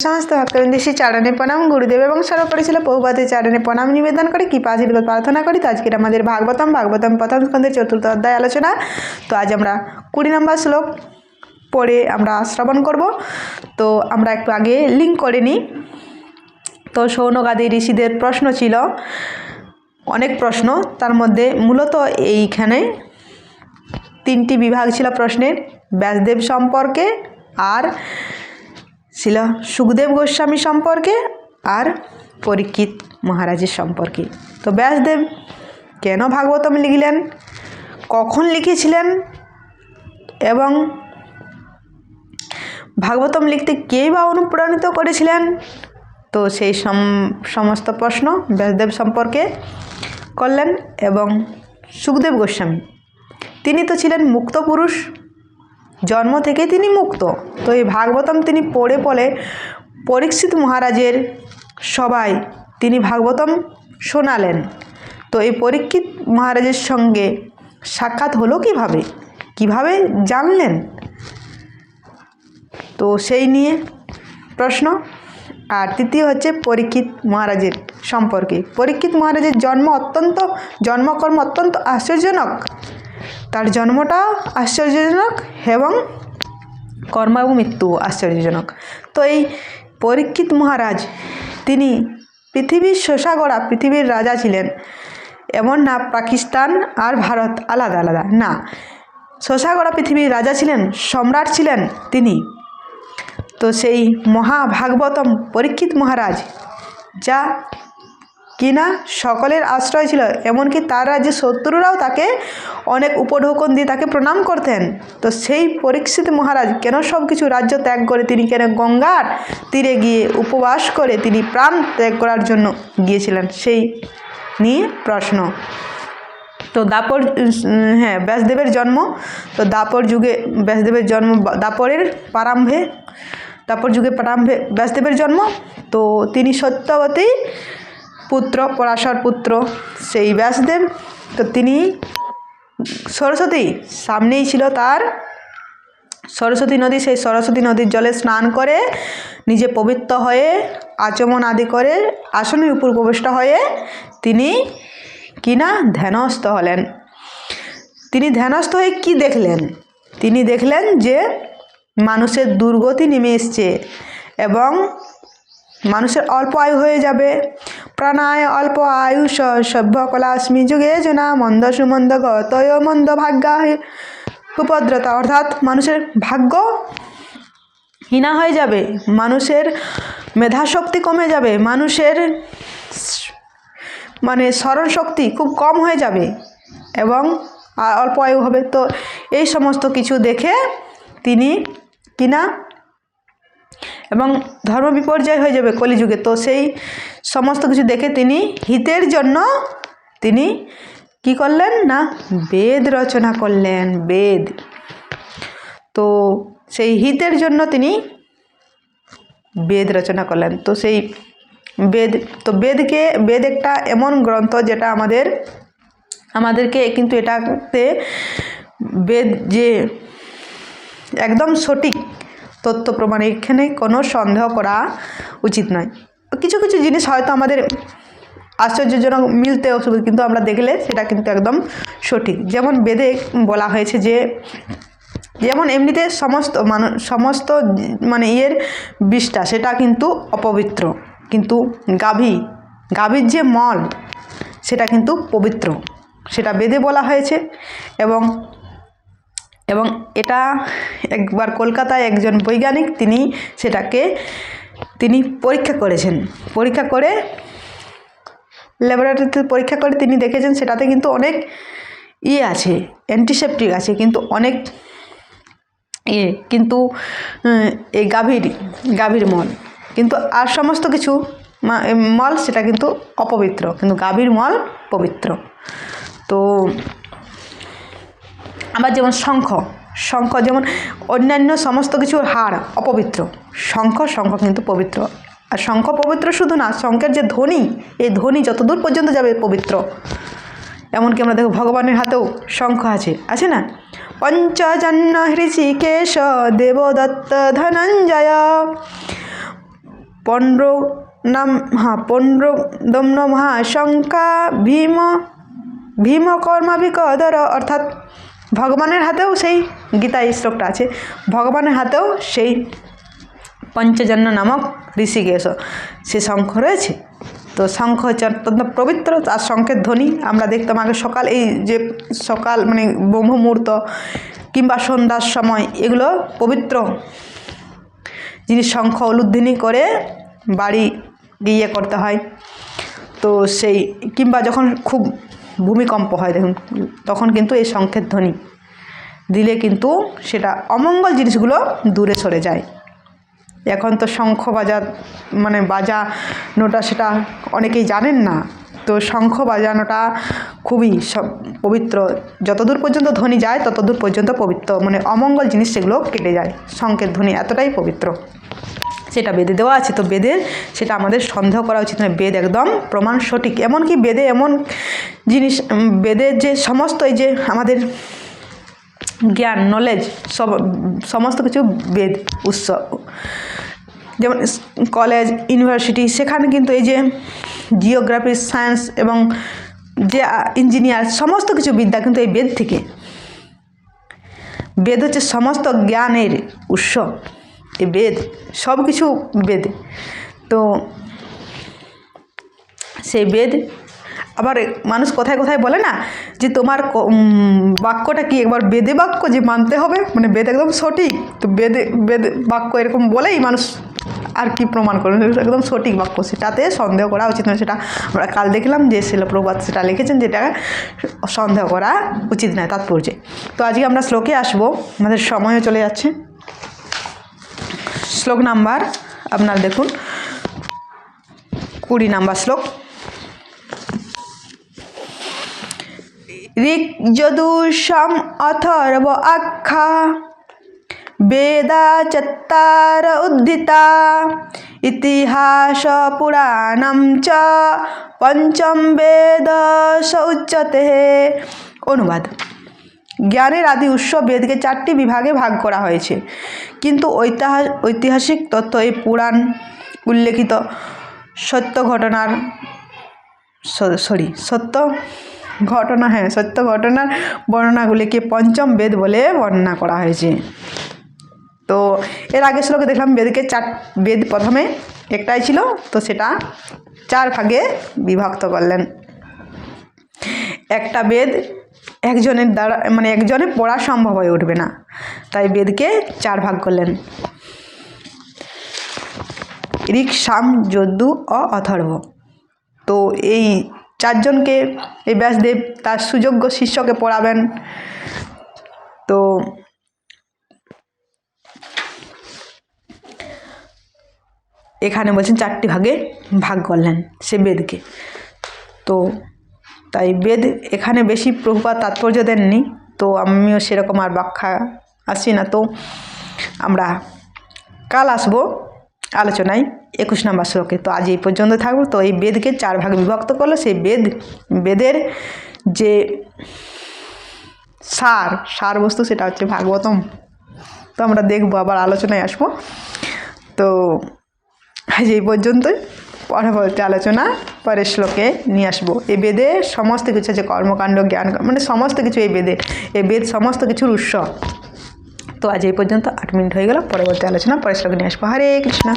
সমস্ত ভক্তবৃন্দ শ্রী চরণে প্রণাম, গুরুদেব এবং সর্বোপরি ছিল প্রভুপাদের চরণে প্রণাম নিবেদন করে কৃপা আশীর্বাদ প্রার্থনা করি। তো আজকের আমাদের ভাগবতম প্রথম স্কন্ধের 4র্থ অধ্যায় আলোচনা। তো আজ আমরা 20 নম্বর শ্লোক পড়ে আমরা শ্রবণ করব। তো আমরা একটু আগে লিঙ্ক করে নিই। তো শৌনক আদি ঋষিদের প্রশ্ন ছিল, অনেক প্রশ্ন, তার মধ্যে মূলত এইখানে 3টি বিভাগ ছিল প্রশ্নের। ব্যাসদেব সম্পর্কে, আর ছিল সুখদেব গোস্বামী সম্পর্কে, আর পরীক্ষিত মহারাজের সম্পর্কে। তো ব্যাসদেব কেন ভাগবতম লিখলেন, কখন লিখেছিলেন, এবং ভাগবতম লিখতে কে বা অনুপ্রাণিত করেছিলেন, তো সেই সমস্ত প্রশ্ন ব্যাসদেব সম্পর্কে করলেন। এবং সুখদেব গোস্বামী, তিনি তো ছিলেন মুক্ত পুরুষ, জন্ম থেকে তিনি মুক্ত। তো এই ভাগবতম তিনি পড়ে পরীক্ষিত মহারাজের সবাই তিনি ভাগবতম শোনালেন। তো এই পরীক্ষিত মহারাজের সঙ্গে সাক্ষাৎ হলো কিভাবে জানলেন, তো সেই নিয়ে প্রশ্ন। আর তৃতীয় হচ্ছে পরীক্ষিত মহারাজের সম্পর্কে। পরীক্ষিত মহারাজের জন্মকর্ম অত্যন্ত আশ্চর্যজনক, তার জন্মটা আশ্চর্যজনক এবং কর্ম এবং মৃত্যু আশ্চর্যজনক। তো এই পরীক্ষিত মহারাজ তিনি পৃথিবীর শোষাগড়া পৃথিবীর রাজা ছিলেন। এমন না পাকিস্তান আর ভারত আলাদা আলাদা, না, শোষাগড়া পৃথিবীর রাজা ছিলেন, সম্রাট ছিলেন তিনি। তো সেই মহাভাগবতম পরীক্ষিত মহারাজ, যা কিনা সকলের আশ্রয় ছিল, এমনকি তার রাজ্যের শত্রুরাও তাকে অনেক উপঢৌকন দিয়ে তাকে প্রণাম করতেন। তো সেই পরীক্ষিত মহারাজ কেন সব কিছু রাজ্য ত্যাগ করে তিনি কেন গঙ্গার তীরে গিয়ে উপবাস করে তিনি প্রাণ ত্যাগ করার জন্য গিয়েছিলেন, সেই নিয়ে প্রশ্ন। তো ব্যাসদেবের জন্ম, তো দাপর যুগে ব্যাসদেবের জন্ম, দাপর যুগে প্রারম্ভে ব্যাসদেবের জন্ম। তো তিনি সত্যবতী পুত্র, পরাশর পুত্র সেই ব্যাসদেব। তো তিনি সরস্বতী সামনেই ছিল তার সরস্বতী নদী, সেই সরস্বতী নদীর জলে স্নান করে নিজে পবিত্র হয়ে আচমন আদি করে আসনের উপর উপবিষ্ট হয়ে তিনি কিনা ধ্যানস্থ হলেন। তিনি ধ্যানস্থ হয়ে কি দেখলেন? তিনি দেখলেন যে মানুষের দুর্গতি নেমে এসছে এবং মানুষের অল্প আয়ু হয়ে যাবে। প্রাণায় অল্প আয়ুষ সভ্য কলাস্মি যুগে জনা মন্দ সুমন্দ গতয় মন্দ ভাগ্যা উপদ্রতা, অর্থাৎ মানুষের ভাগ্য হীনা হয়ে যাবে, মানুষের মেধাশক্তি কমে যাবে, মানুষের স্মরণ শক্তি খুব কম হয়ে যাবে এবং অল্প আয়ু হবে। তো এই সমস্ত কিছু দেখে তিনি কিনা, এবং ধর্ম বিপর্যয় হয়ে যাবে কলিযুগে। তো সেই সমস্ত কিছু দেখে তিনি হিতের জন্য তিনি কি করলেন না, বেদ রচনা করলেন, বেদ। তো সেই হিতের জন্য তিনি বেদ রচনা করলেন। তো সেই বেদ একটা এমন গ্রন্থ যেটা আমাদেরকে কিন্তু এটাতে বেদ যে একদম সঠিক তথ্য প্রমাণ, এখানে কোনো সন্দেহ করা উচিত নয়। কিছু কিছু জিনিস হয়তো আমাদের আশ্চর্যজনক মিলতে অসুবিধা, কিন্তু আমরা দেখলে সেটা কিন্তু একদম সঠিক। যেমন বেদে বলা হয়েছে যে, যেমন এমনিতে সমস্ত ইয়ের বিষটা সেটা কিন্তু অপবিত্র, কিন্তু গাভীর যে মল সেটা কিন্তু পবিত্র, সেটা বেদে বলা হয়েছে। এবং এটা একবার কলকাতায় একজন বৈজ্ঞানিক তিনি পরীক্ষা করেছেন, পরীক্ষা করে ল্যাবরেটরিতে পরীক্ষা করে তিনি দেখেছেন সেটাতে কিন্তু অনেক আছে, অ্যান্টিসেপটিক আছে, কিন্তু অনেক কিন্তু এই গাভীর মল কিন্তু আর সমস্ত কিছু মল সেটা কিন্তু অপবিত্র, কিন্তু গাভীর মল পবিত্র। তো আবার যেমন শঙ্খ যেমন অন্যান্য সমস্ত কিছুর হাড় অপবিত্র, শঙ্খ কিন্তু পবিত্র। আর শঙ্খ পবিত্র শুধু না, শঙ্খের যে ধ্বনি, এই ধ্বনি যতদূর পর্যন্ত যাবে পবিত্র। এমনকি আমরা দেখো ভগবানের হাতেও শঙ্খ আছে না, পঞ্চজন্য হৃষিকেশ দেবদত্ত ধনঞ্জয় পণ্ডদম্ন মহাশঙ্কা ভীমকর্মাভিকদর, অর্থাৎ ভগবানের হাতেও সেই গীতা এই শ্লোকটা আছে, ভগবানের হাতেও সেই পঞ্চজন্য নামক ঋষিকেশ সে শঙ্খ রয়েছে। তো শঙ্খ হচ্ছে অত্যন্ত পবিত্র, আর শঙ্খের ধ্বনি আমরা দেখতাম আগে সকাল, এই যে সকাল মানে ব্রহ্ম মুহূর্ত কিংবা সন্ধ্যার সময় এগুলো পবিত্র জিনিস, শঙ্খ উলুধ্বনি করে বাড়ি ইয়ে করতে হয়। তো সেই কিংবা যখন খুব ভূমিকম্প হয় দেখুন, তখন কিন্তু এই শঙ্খের ধ্বনি দিলে কিন্তু সেটা অমঙ্গল জিনিসগুলো দূরে সরে যায়। এখন তো শঙ্খ বাজানোটা সেটা অনেকেই জানেন না। তো শঙ্খ বাজানোটা খুবই পবিত্র, যতদূর পর্যন্ত ধ্বনি যায় ততদূর পর্যন্ত পবিত্র, মানে অমঙ্গল জিনিস সেগুলো কেটে যায়। শঙ্খের ধ্বনি এতটাই পবিত্র, সেটা বেদে দেওয়া আছে। তো বেদের সেটা আমাদের সন্দেহ করা উচিত নয়, বেদ একদম প্রমাণ সঠিক। এমনকি বেদে এমন জিনিস, বেদের যে সমস্ত এই যে আমাদের জ্ঞান নলেজ সমস্ত কিছু বেদ উৎস, যেমন কলেজ ইউনিভার্সিটি, সেখানে কিন্তু এই যে জিওগ্রাফি সায়েন্স এবং যে ইঞ্জিনিয়ার সমস্ত কিছু বিদ্যা কিন্তু এই বেদ থেকে। বেদ হচ্ছে সমস্ত জ্ঞানের উৎস, এই বেদ সব কিছু বেদ। তো সেই বেদ আবার মানুষ কোথায় কোথায় বলে না যে তোমার বাক্যটা কি একবার বেদে বাক্য যে মানতে হবে, মানে বেদ একদম সঠিক। তো বেদ বাক্য এরকম বলেই মানুষ আর কি প্রমাণ করবে, একদম সঠিক বাক্য, সেটাতে সন্দেহ করা উচিত নয়। সেটা আমরা কাল দেখলাম যে শিল প্রভুপাদ সেটা লিখেছেন, যেটা সন্দেহ করা উচিত নয় তাৎপর্যে। তো আজকে আমরা শ্লোকে আসবো, আমাদের সময়ও চলে যাচ্ছে। শ্লোক নাম্বার আপনারা দেখুন 20 নাম্বার শ্লোক। ঋগ্যজুঃসাম অথর্ব আখ্যা বেদা চত্বার উদ্ধিতা ইতিহাস পুরাণম চ পঞ্চম বেদ স উচ্যতে। অনুবাদ: জ্ঞানের আদি উৎস বেদকে 4টি বিভাগে ভাগ করা হয়েছে, কিন্তু ঐতিহাসিক তথ্য এই পুরাণ উল্লেখিত সত্য ঘটনার বর্ণনাগুলিকে পঞ্চম বেদ বলে বর্ণনা করা হয়েছে। তো এর আগের শ্লোকে দেখলাম বেদ প্রথমে একটাই ছিল, তো সেটা 4 ভাগে বিভক্ত করলেন। একটা বেদ একজনের দ্বারা মানে একজনে পড়া সম্ভব হয়ে উঠবে না, তাই বেদকে 4 ভাগ করলেন: ঋক, সাম, যজুঃ ও অথর্ব। তো এই 4 জনকে এই ব্যাসদেব তার সুযোগ্য শিষ্যকে পড়াবেন। তো এখানে বলছেন 4টি ভাগে ভাগ করলেন সে বেদকে। তো তাই বেদ এখানে বেশি প্রভুপাদ তাৎপর্য দেননি, তো আমিও সেরকম আর ব্যাখ্যা আসছি না। তো আমরা কাল আসবো আলোচনায় 21 নম্বর শ্লোকে। তো আজ এই পর্যন্ত থাকবো। তো এই বেদকে 4 ভাগে বিভক্ত করলো, সেই বেদের যে সার বস্তু সেটা হচ্ছে ভাগবতম। তো আমরা দেখবো, আবার আলোচনায় আসবো। তো আজ এই পর্যন্তই, পরবর্তী আলোচনা পরের শ্লোকে নিয়ে আসবো। এই বেদে সমস্ত কিছু আছে, কর্মকাণ্ড জ্ঞান মানে সমস্ত কিছু এই বেদ সমস্ত কিছুর উৎস। তো আজ এই পর্যন্ত 8 মিনিট হয়ে গেল, পরবর্তী আলোচনা পরের শ্লোকে নিয়ে আসবো। হরে কৃষ্ণ।